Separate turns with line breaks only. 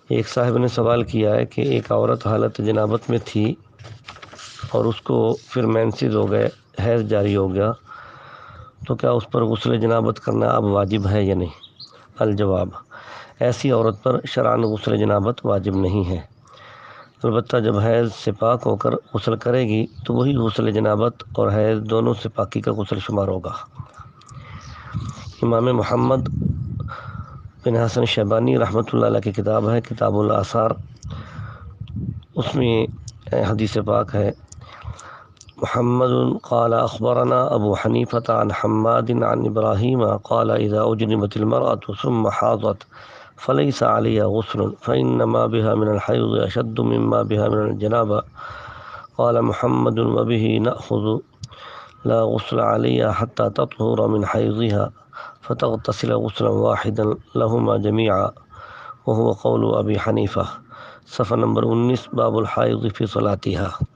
ایک صاحب نے سوال کیا ہے کہ ایک عورت حالت جنابت میں تھی اور اس کو پھر مینسز ہو گئے، حیض جاری ہو گیا، تو کیا اس پر غسل جنابت کرنا اب واجب ہے یا نہیں؟ الجواب: ایسی عورت پر شرعاً غسل جنابت واجب نہیں ہے، البتہ جب حیض سے پاک ہو کر غسل کرے گی تو وہی غسل جنابت اور حیض دونوں سے پاکی کا غسل شمار ہوگا۔ امام محمد بن حسن شیبانی رحمۃ اللہ علیہ کی کتاب ہے کتاب الآثار، اس میں حدیث پاک ہے: محمد قال اخبرنا ابو حنیفة عن حماد عن ابراہیم قال اذا اجنبت المرأة ثم حاضت فليس عليها غسل فإنما بها من الحيض أشد مما بها من الجنابة. قال محمد وبه نأخذ لا غسل عليها حتى تطهر من حيضها فتغتسل غسلا واحدا لهما جميعا، وهو قول أبي حنيفة۔ صفحہ نمبر 19، باب الحائض فی صلاتها۔